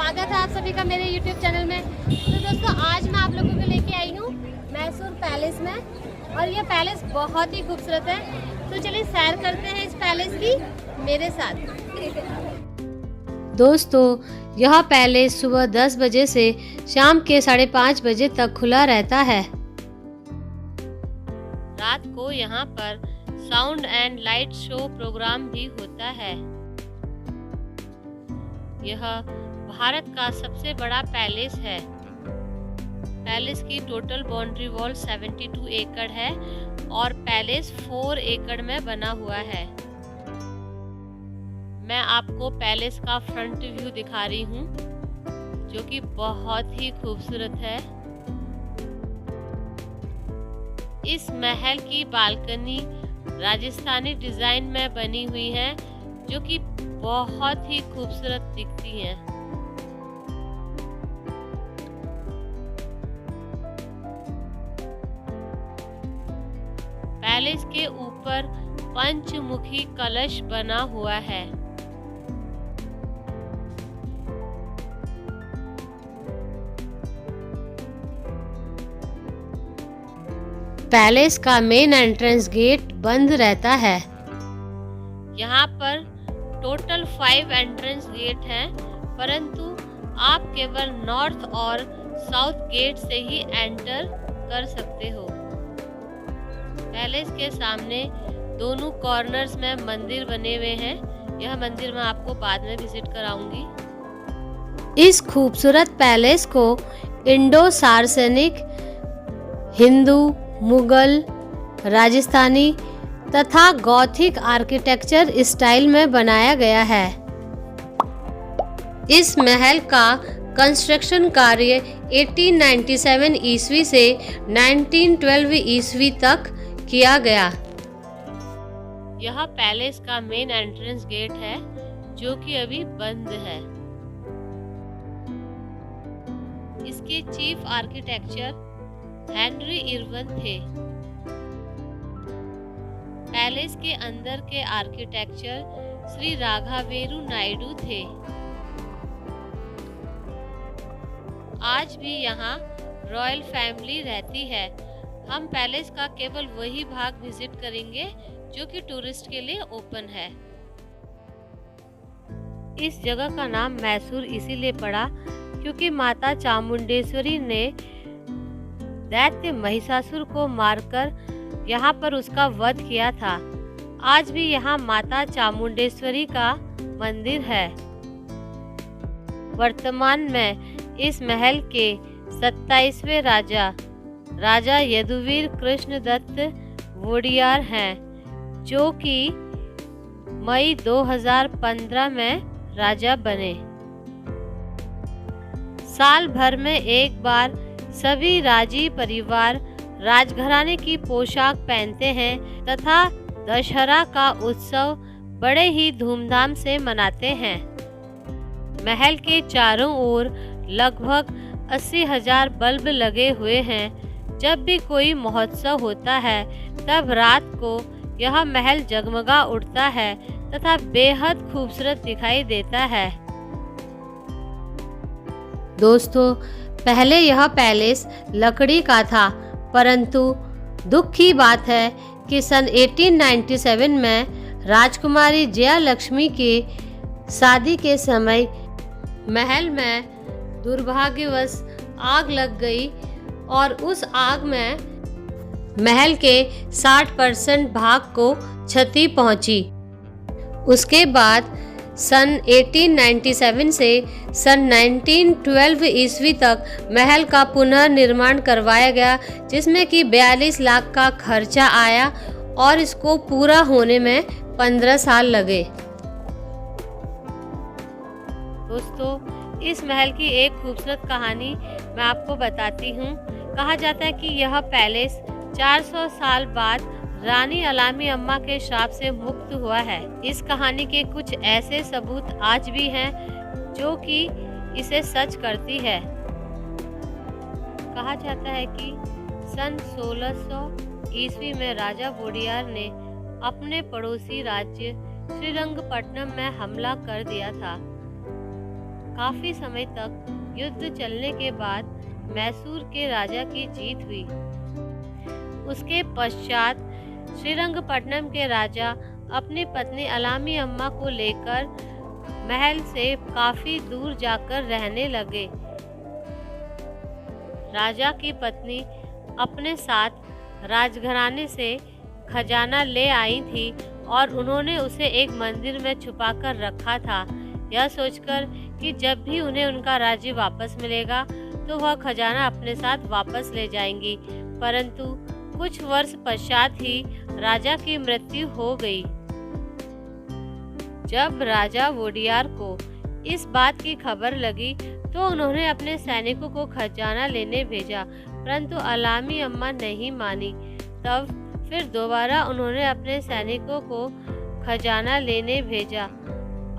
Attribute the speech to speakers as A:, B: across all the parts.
A: स्वागत है आप सभी का मेरे YouTube चैनल में। तो दोस्तों आज मैं आप लोगों को लेके आई हूँ मैसूर पैलेस में, और ये पैलेस बहुत ही खूबसूरत है। तो चलिए सैर करते हैं इस पैलेस की मेरे साथ। दोस्तों यह पैलेस सुबह 10 बजे से शाम के 5:30 बजे तक खुला रहता है। रात को यहाँ पर sound and light show programme भी होता है। यह भारत का सबसे बड़ा पैलेस है। पैलेस की टोटल बाउंड्री वॉल 72 एकड़ है और पैलेस 4 एकड़ में बना हुआ है। मैं आपको पैलेस का फ्रंट व्यू दिखा रही हूँ जो कि बहुत ही खूबसूरत है। इस महल की बालकनी राजस्थानी डिजाइन में बनी हुई है जो कि बहुत ही खूबसूरत दिखती हैं। पैलेस के ऊपर पंचमुखी कलश बना हुआ है। पैलेस का मेन एंट्रेंस गेट बंद रहता है। यहाँ पर टोटल 5 एंट्रेंस गेट हैं, परंतु आप केवल नॉर्थ और साउथ गेट से ही एंटर कर सकते हो। पैलेस के सामने दोनों कॉर्नर्स में मंदिर बने हुए हैं। यह मंदिर मैं आपको बाद में विजिट कराऊंगी। इस खूबसूरत पैलेस को इंडो सार्सनिक, हिंदू, मुगल, राजस्थानी तथा गॉथिक आर्किटेक्चर स्टाइल में बनाया गया है। इस महल का कंस्ट्रक्शन कार्य 1897 ईस्वी से 1912 ईस्वी तक किया गया। यह पैलेस का मेन एंट्रेंस गेट है जो कि अभी बंद है। इसके चीफ आर्किटेक्चर हेनरी इरविन थे। पैलेस के अंदर के आर्किटेक्चर श्री राघवेलु नायडू थे। आज भी यहाँ रॉयल फैमिली रहती है। हम पैलेस का केवल वही भाग विजिट करेंगे जो कि टूरिस्ट के लिए ओपन है। इस जगह का नाम मैसूर इसीलिए पड़ा क्योंकि माता चामुंडेश्वरी ने दैत्य महिषासुर को मारकर यहाँ पर उसका वध किया था। आज भी यहाँ माता चामुंडेश्वरी का मंदिर है। वर्तमान में इस महल के 27वें राजा यदुवीर कृष्णदत्त वोडियार हैं, जो कि मई 2015 में राजा बने। साल भर में एक बार सभी राजी परिवार राजघराने की पोशाक पहनते हैं तथा दशहरा का उत्सव बड़े ही धूमधाम से मनाते हैं। महल के चारों ओर लगभग 80,000 बल्ब लगे हुए हैं। जब भी कोई महोत्सव होता है तब रात को यह महल जगमगा उठता है तथा बेहद खूबसूरत दिखाई देता है। दोस्तों पहले यह पैलेस लकड़ी का था, परंतु दुख की बात है कि सन 1897 में राजकुमारी जया लक्ष्मी के शादी के समय महल में दुर्भाग्यवश आग लग गई और उस आग में महल के 60% भाग को क्षति पहुंची। उसके बाद सन 1897 से सन 1912 ईस्वी तक महल का पुनर्निर्माण करवाया गया, जिसमें कि 42 लाख का खर्चा आया और इसको पूरा होने में 15 साल लगे। दोस्तों इस महल की एक खूबसूरत कहानी मैं आपको बताती हूँ। कहा जाता है कि यह पैलेस 400 साल बाद रानी अलामी अम्मा के श्राप से मुक्त हुआ है। इस कहानी के कुछ ऐसे सबूत आज भी हैं जो कि इसे सच करती है। कहा जाता है कि सन 1600 ईस्वी में राजा वोडियार ने अपने पड़ोसी राज्य श्रीरंगपट्टनम में हमला कर दिया था। काफी समय तक युद्ध चलने के बाद मैसूर के राजा की जीत हुई। उसके पश्चात श्रीरंगपट्टनम के राजा अपनी पत्नी अलामी अम्मा को लेकर महल से काफी दूर जाकर रहने लगे। राजा की पत्नी अपने साथ राजघराने से खजाना ले आई थी और उन्होंने उसे एक मंदिर में छुपाकर रखा था, यह सोचकर कि जब भी उन्हें उनका राज्य वापस मिलेगा तो वह खजाना अपने साथ वापस ले जाएंगी। परंतु कुछ वर्ष पश्चात ही राजा की मृत्यु हो गई। जब राजा वोडियार को इस बात की खबर लगी तो उन्होंने अपने सैनिकों को खजाना लेने भेजा, परंतु अलामी अम्मा नहीं मानी। तब फिर दोबारा उन्होंने अपने सैनिकों को खजाना लेने भेजा।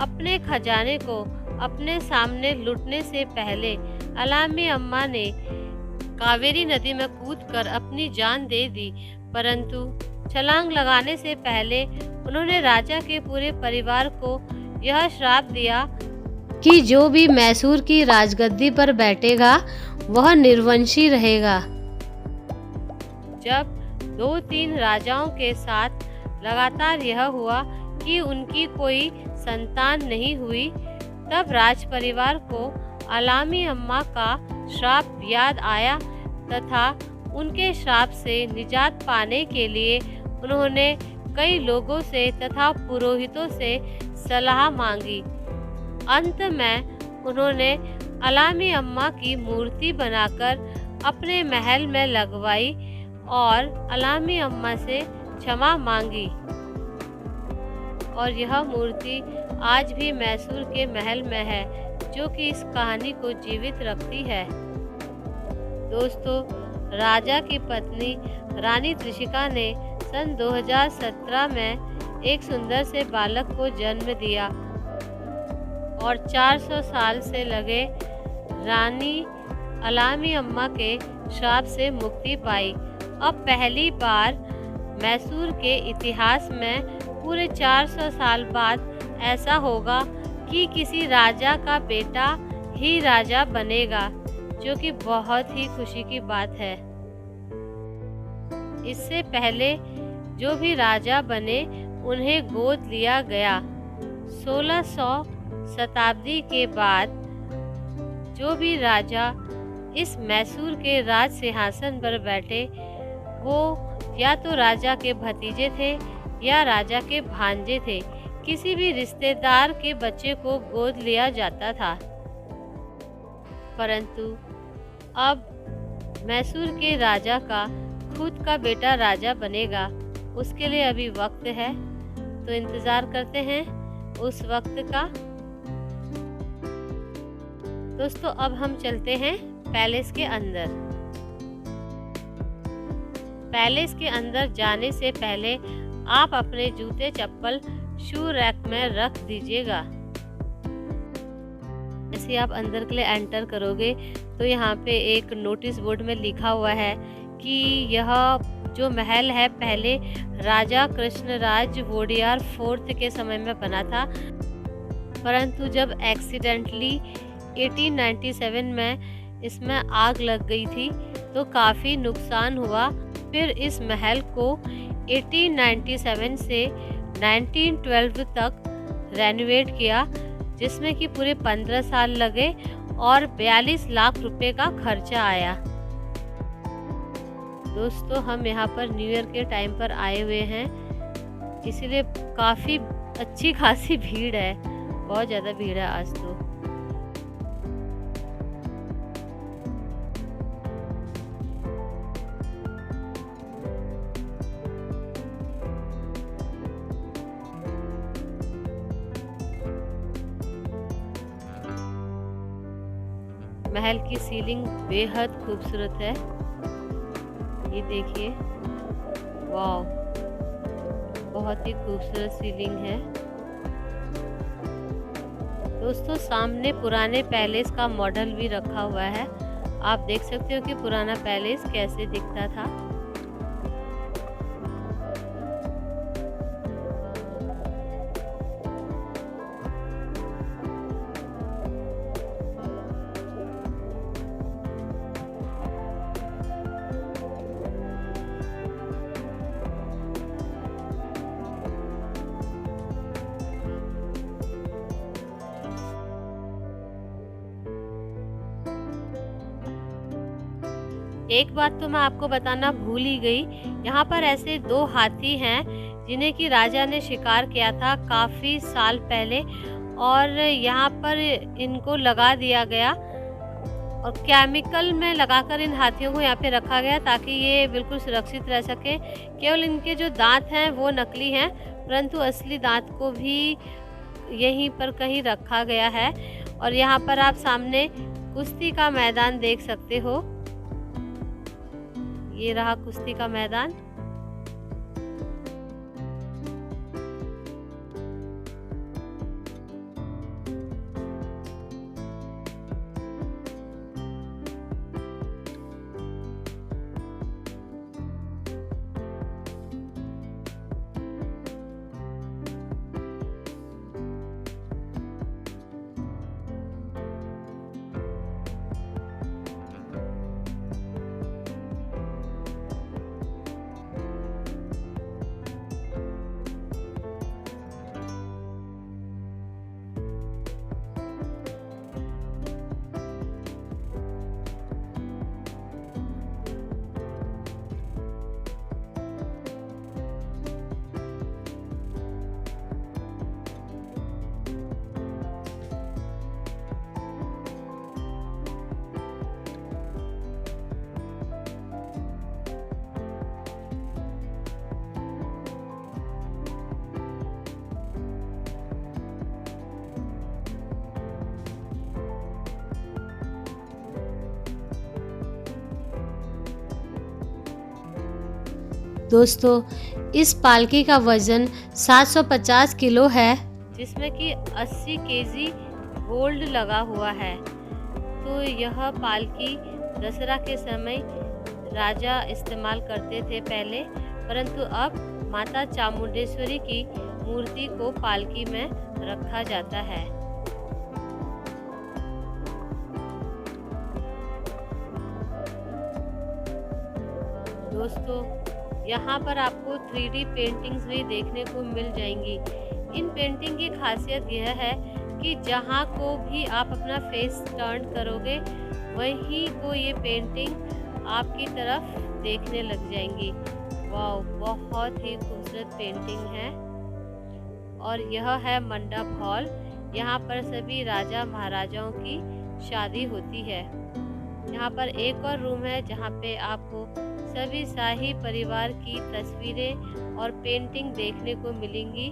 A: अपने खजाने को अपने सामने लुटने से पहले अलामी अम्मा ने कावेरी नदी में कूदकर अपनी जान दे दी, परंतु छलांग लगाने से पहले उन्होंने राजा के पूरे परिवार को यह श्राप दिया कि जो भी मैसूर की राजगद्दी पर बैठेगा वह निर्वंशी रहेगा। जब 2-3 राजाओं के साथ लगातार यह हुआ कि उनकी कोई संतान नहीं हुई, तब राज परिवार को अलामी अम्मा का श्राप याद आया तथा उनके श्राप से निजात पाने के लिए उन्होंने कई लोगों से तथा पुरोहितों से सलाह मांगी। अंत में उन्होंने अलामी अम्मा की मूर्ति बनाकर अपने महल में लगवाई और अलामी अम्मा से क्षमा मांगी, और यह मूर्ति आज भी मैसूर के महल में है, जो कि इस कहानी को जीवित रखती है। दोस्तों, राजा की पत्नी रानी त्रिशिका ने सन 2017 में एक सुंदर से बालक को जन्म दिया और 400 साल से लगे रानी अलामी अम्मा के श्राप से मुक्ति पाई। अब पहली बार मैसूर के इतिहास में पूरे 400 साल बाद ऐसा होगा कि किसी राजा का बेटा ही राजा बनेगा, जो कि बहुत ही खुशी की बात है। इससे पहले जो भी राजा बने उन्हें गोद लिया गया। 1600 शताब्दी के बाद जो भी राजा इस मैसूर के राज सिंहासन पर बैठे वो या तो राजा के भतीजे थे या राजा के भांजे थे। किसी भी रिश्तेदार के बच्चे को गोद लिया जाता था। परंतु अब मैसूर के राजा का खुद का बेटा राजा बनेगा, उसके लिए अभी वक्त है, तो इंतज़ार करते हैं उस वक्त का। दोस्तों, अब हम चलते हैं पैलेस के अंदर। पैलेस के अंदर जाने से पहले आप अपने जूते चप्पल शू रैक में रख दीजिएगा। जैसे आप अंदर के लिए एंटर करोगे तो यहाँ पे एक नोटिस बोर्ड में लिखा हुआ है कि यह जो महल है पहले राजा कृष्णराज वोडियार 4th के समय में बना था, परंतु जब एक्सीडेंटली 1897 में इसमें आग लग गई थी तो काफ़ी नुकसान हुआ। फिर इस महल को 1897 से 1912 तक रेनोवेट किया, जिसमें कि पूरे 15 साल लगे और 42 लाख रुपए का खर्चा आया। दोस्तों, हम यहाँ पर न्यू ईयर के टाइम पर आए हुए हैं, इसीलिए काफ़ी अच्छी खासी भीड़ है, बहुत ज़्यादा भीड़ है आज तो। महल की सीलिंग बेहद खूबसूरत है, ये देखिए, वाव, बहुत ही खूबसूरत सीलिंग है। दोस्तों, सामने पुराने पैलेस का मॉडल भी रखा हुआ है, आप देख सकते हो कि पुराना पैलेस कैसे दिखता था। एक बात तो मैं आपको बताना भूल ही गई, यहाँ पर ऐसे 2 हाथी हैं जिन्हें कि राजा ने शिकार किया था काफ़ी साल पहले और यहाँ पर इनको लगा दिया गया और केमिकल में लगाकर इन हाथियों को यहाँ पे रखा गया ताकि ये बिल्कुल सुरक्षित रह सकें। केवल इनके जो दाँत हैं वो नकली हैं, परंतु असली दाँत को भी यहीं पर कहीं रखा गया है। और यहाँ पर आप सामने कुश्ती का मैदान देख सकते हो। ये रहा कुश्ती का मैदान। दोस्तों, इस पालकी का वजन 750 किलो है, जिसमें कि 80 केजी गोल्ड लगा हुआ है। तो यह पालकी दशहरा के समय राजा इस्तेमाल करते थे पहले, परंतु अब माता चामुंडेश्वरी की मूर्ति को पालकी में रखा जाता है। दोस्तों, यहाँ पर आपको 3D पेंटिंग्स भी देखने को मिल जाएंगी। इन पेंटिंग की खासियत यह है कि जहाँ को भी आप अपना फेस टर्न करोगे वहीं को ये पेंटिंग आपकी तरफ देखने लग जाएंगी। वाह, बहुत ही खूबसूरत पेंटिंग है। और यह है मंडप हॉल। यहाँ पर सभी राजा महाराजाओं की शादी होती है। यहाँ पर एक और रूम है जहाँ पे आपको सभी शाही परिवार की तस्वीरें और पेंटिंग देखने को मिलेंगी।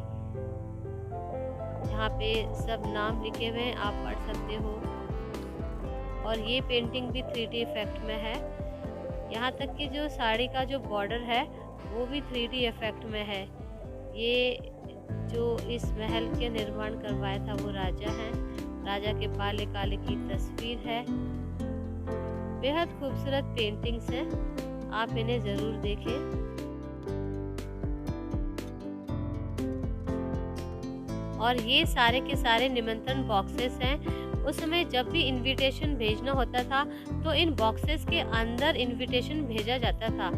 A: यहाँ पे सब नाम लिखे हुए हैं, आप पढ़ सकते हो। और ये पेंटिंग भी 3D इफेक्ट में है। यहाँ तक कि जो साड़ी का जो बॉर्डर है वो भी 3D इफेक्ट में है। ये जो इस महल के निर्माण करवाया था वो राजा हैं। राजा के बाल्य काल की तस्वीर है। बेहद खूबसूरत पेंटिंग्स हैं, आप इन्हें ज़रूर देखें। और ये सारे के सारे निमंत्रण बॉक्सेस हैं। उस समय जब भी इनविटेशन भेजना होता था तो इन बॉक्सेस के अंदर इनविटेशन भेजा जाता था।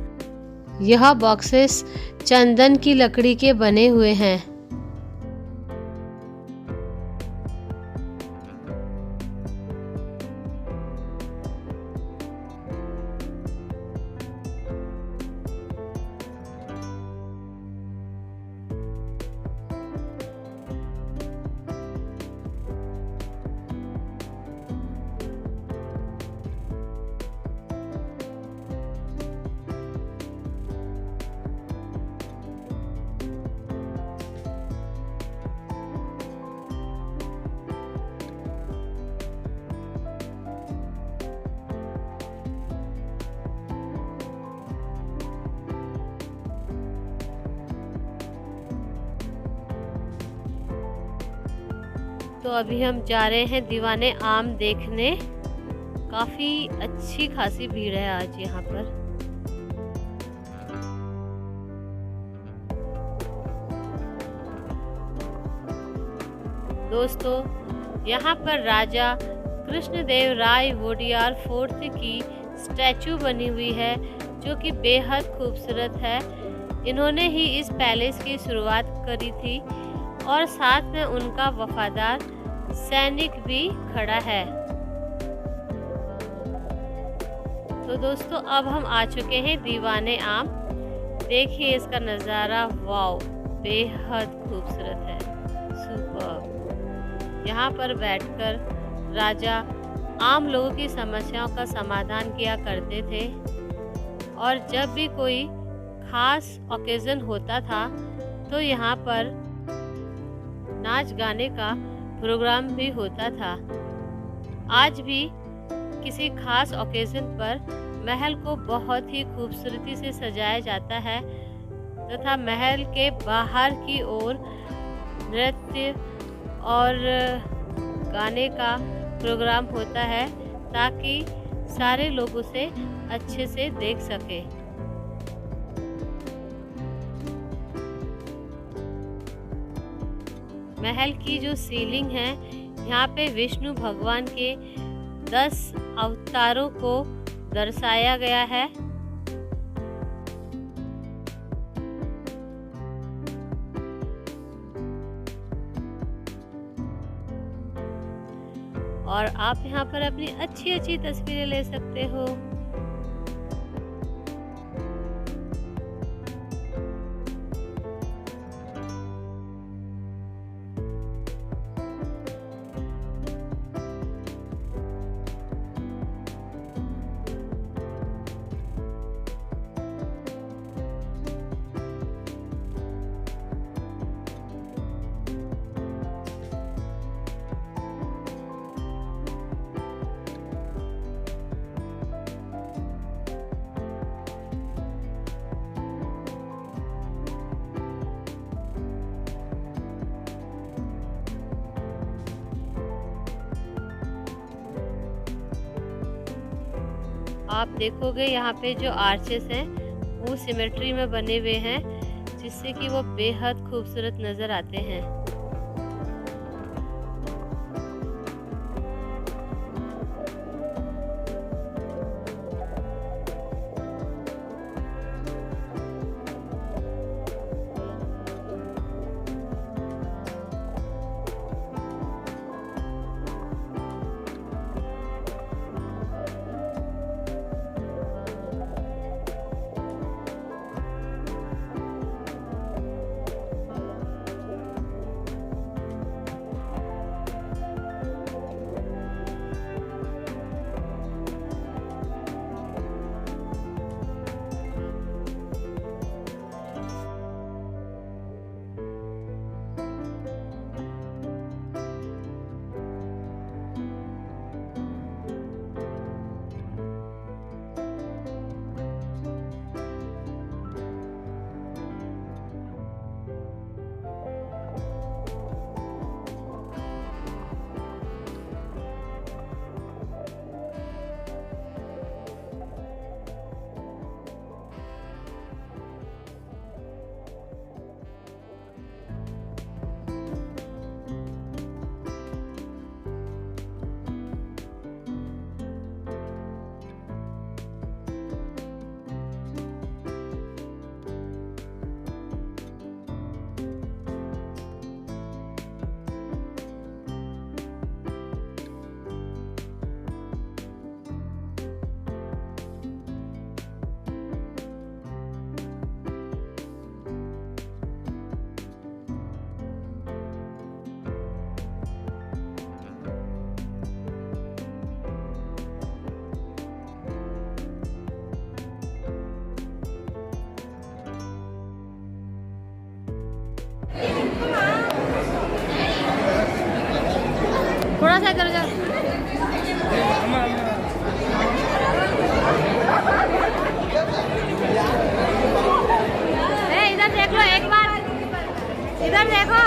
A: यह बॉक्सेस चंदन की लकड़ी के बने हुए हैं। तो अभी हम जा रहे हैं दीवाने आम देखने। काफ़ी अच्छी खासी भीड़ है आज यहाँ पर। दोस्तों, यहाँ पर राजा कृष्णदेव राय वोडियार फोर्थ की स्टैचू बनी हुई है जो कि बेहद खूबसूरत है। इन्होंने ही इस पैलेस की शुरुआत करी थी और साथ में उनका वफादार सैनिक भी खड़ा है। तो दोस्तों अब हम आ चुके हैं दीवाने आम। देखिए इसका नज़ारा, वाओ, बेहद खूबसूरत है, सुपर्ब। यहाँ पर बैठकर राजा आम लोगों की समस्याओं का समाधान किया करते थे और जब भी कोई खास ओकेज़न होता था तो यहाँ पर नाच गाने का प्रोग्राम भी होता था। आज भी किसी खास ओकेज़न पर महल को बहुत ही खूबसूरती से सजाया जाता है तथा महल के बाहर की ओर नृत्य और गाने का प्रोग्राम होता है ताकि सारे लोग उसे अच्छे से देख सके। महल की जो सीलिंग है, यहाँ पे विष्णु भगवान के 10 अवतारों को दर्शाया गया है। और आप यहाँ पर अपनी अच्छी अच्छी तस्वीरें ले सकते हो। आप देखोगे यहाँ पे जो आर्चेस हैं वो सिमेट्री में बने हुए हैं जिससे कि वो बेहद खूबसूरत नज़र आते हैं। थोड़ा सा इधर जा। इधर देख लो एक बार, इधर देखो।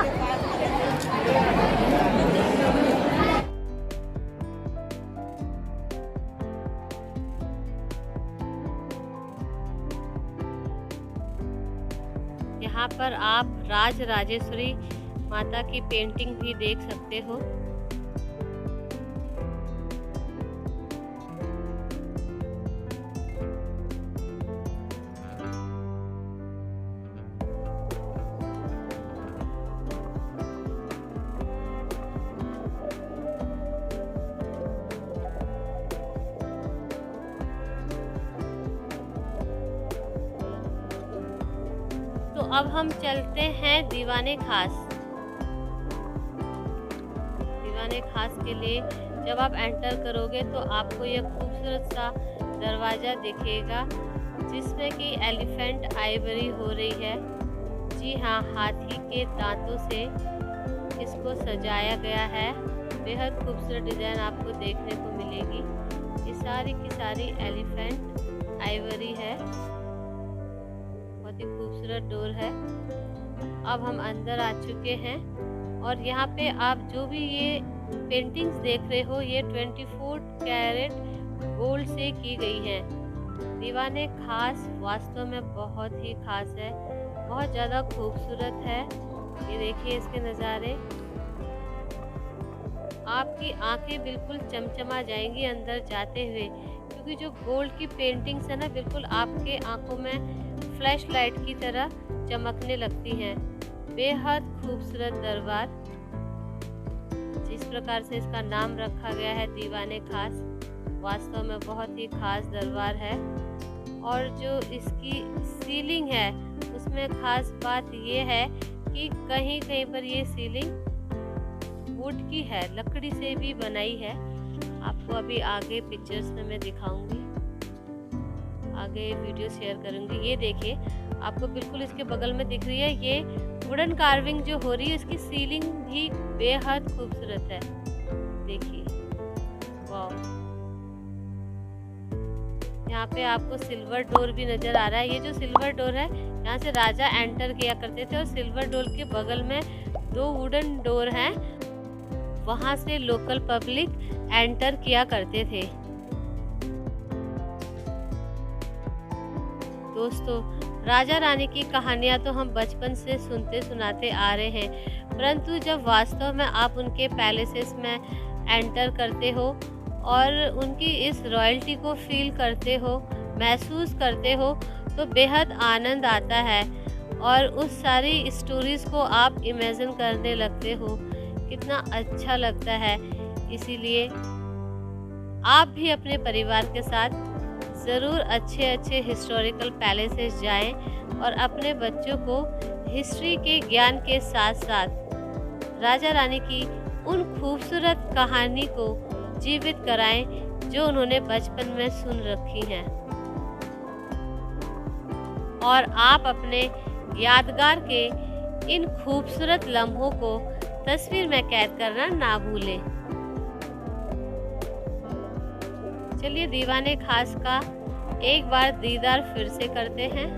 A: यहाँ पर आप राज राजेश्वरी माता की पेंटिंग भी देख सकते हो। अब हम चलते हैं दीवाने खास। दीवाने खास के लिए जब आप एंटर करोगे तो आपको यह खूबसूरत सा दरवाज़ा दिखेगा जिसमें कि एलिफेंट आइवरी हो रही है। जी हाँ, हाथी के दांतों से इसको सजाया गया है। बेहद खूबसूरत डिज़ाइन आपको देखने को मिलेगी। ये सारी की सारी एलिफेंट आइवरी है। बहुत ही खूबसूरत डोर है। अब हम अंदर आ चुके हैं और यहाँ पे आप जो भी ये पेंटिंग्स देख रहे हो ये 24 कैरेट गोल्ड से की गई हैं। दीवाने खास वास्तव में बहुत ही खास है, बहुत ज़्यादा खूबसूरत है। ये देखिए इसके नज़ारे, आपकी आंखें बिल्कुल चमचमा जाएंगी अंदर जाते हुए, क्योंकि जो गोल्ड की पेंटिंग्स है ना बिल्कुल आपके आंखों में फ्लैश लाइट की तरह चमकने लगती हैं। बेहद खूबसूरत दरबार, जिस प्रकार से इसका नाम रखा गया है दीवाने खास, वास्तव में बहुत ही खास दरबार है। और जो इसकी सीलिंग है उसमें खास बात ये है कि कहीं कहीं पर ये सीलिंग वुड की है, लकड़ी से भी बनाई है। आपको अभी आगे पिक्चर्स में मैं दिखाऊंगी, आगे वीडियो शेयर करूंगी। ये देखिए आपको बिल्कुल इसके बगल में दिख रही है ये वुडन कार्विंग जो हो रही है, इसकी सीलिंग भी बेहद खूबसूरत है। देखिए वाह, यहाँ पे आपको सिल्वर डोर भी नजर आ रहा है। ये जो सिल्वर डोर है यहाँ से राजा एंटर किया करते थे और सिल्वर डोर के बगल में 2 वुडन डोर हैं, वहां से लोकल पब्लिक एंटर किया करते थे। दोस्तों, राजा रानी की कहानियाँ तो हम बचपन से सुनते सुनाते आ रहे हैं, परंतु जब वास्तव में आप उनके पैलेसेस में एंटर करते हो और उनकी इस रॉयल्टी को फील करते हो, महसूस करते हो, तो बेहद आनंद आता है और उस सारी स्टोरीज़ को आप इमेजिन करने लगते हो। कितना अच्छा लगता है। इसीलिए आप भी अपने परिवार के साथ ज़रूर अच्छे अच्छे हिस्टोरिकल पैलेसेस जाएं और अपने बच्चों को हिस्ट्री के ज्ञान के साथ साथ राजा रानी की उन खूबसूरत कहानी को जीवित कराएं जो उन्होंने बचपन में सुन रखी हैं। और आप अपने यादगार के इन खूबसूरत लम्हों को तस्वीर में कैद करना ना भूलें। चलिए दीवाने खास का एक बार दीदार फिर से करते हैं।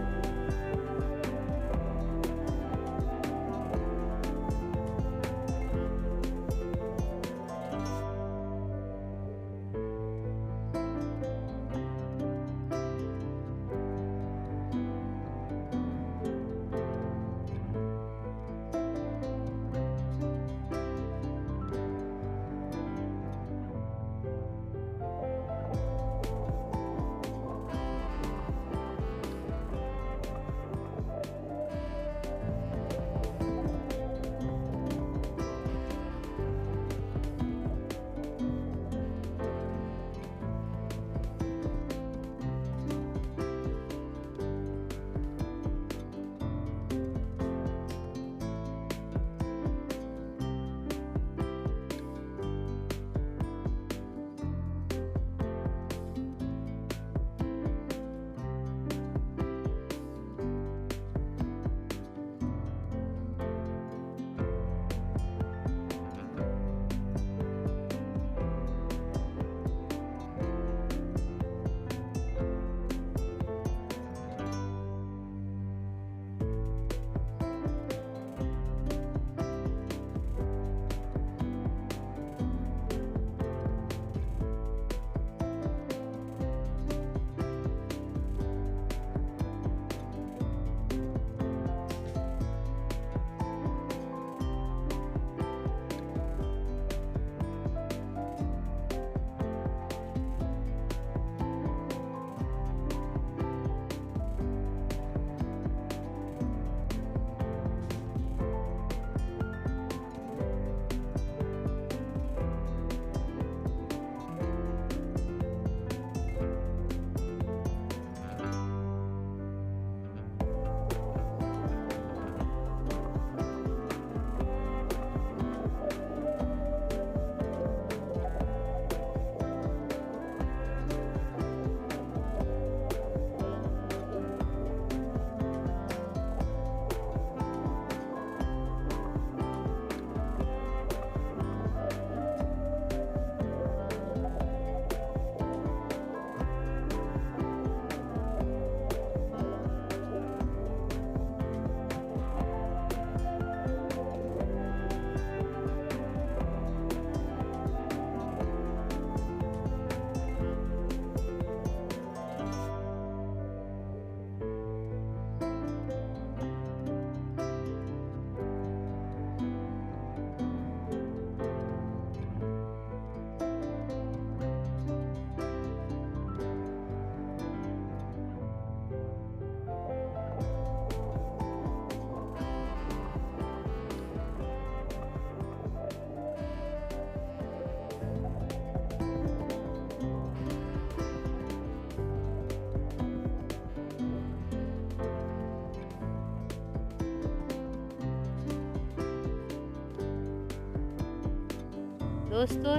A: दोस्तों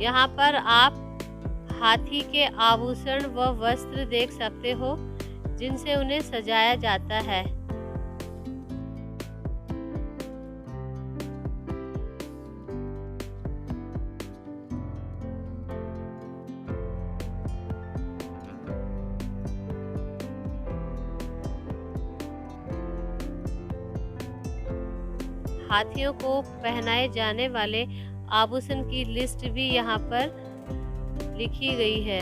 A: यहाँ पर आप हाथी के आभूषण व वस्त्र देख सकते हो जिनसे उन्हें सजाया जाता है। हाथियों को पहनाए जाने वाले आभूषण की लिस्ट भी यहाँ पर लिखी गई है।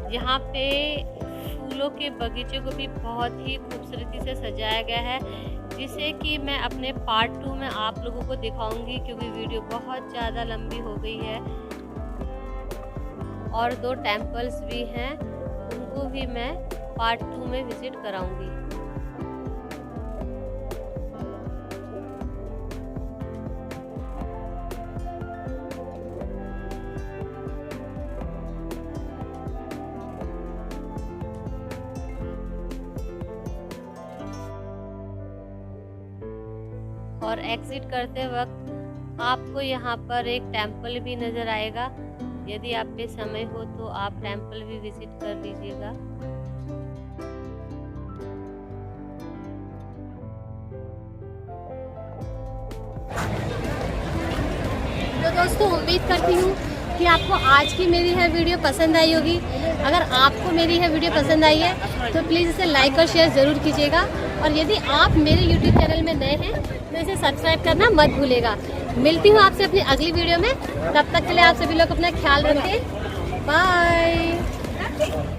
A: यहाँ पे फूलों के बगीचे को भी बहुत ही खूबसूरती से सजाया गया है, जिसे कि मैं अपने पार्ट 2 में आप लोगों को दिखाऊंगी, क्योंकि वीडियो बहुत ज़्यादा लंबी हो गई है। और 2 टेम्पल्स भी हैं, उनको भी मैं पार्ट 2 में विजिट कराऊंगी। और एग्जिट करते वक्त आपको यहाँ पर एक टेम्पल भी नज़र आएगा। यदि आप पे समय हो तो आप टेम्पल भी विजिट कर लीजिएगा।
B: तो दोस्तों उम्मीद करती हूँ कि आपको आज की मेरी यह वीडियो पसंद आई होगी। अगर आपको मेरी यह वीडियो पसंद आई है तो प्लीज़ इसे लाइक और शेयर ज़रूर कीजिएगा। और यदि आप मेरे YouTube चैनल में नए हैं तो इसे सब्सक्राइब करना मत भूलिएगा। मिलती हूँ आपसे अपनी अगली वीडियो में। तब तक के लिए आप सभी लोग अपना ख्याल रखें। बाय।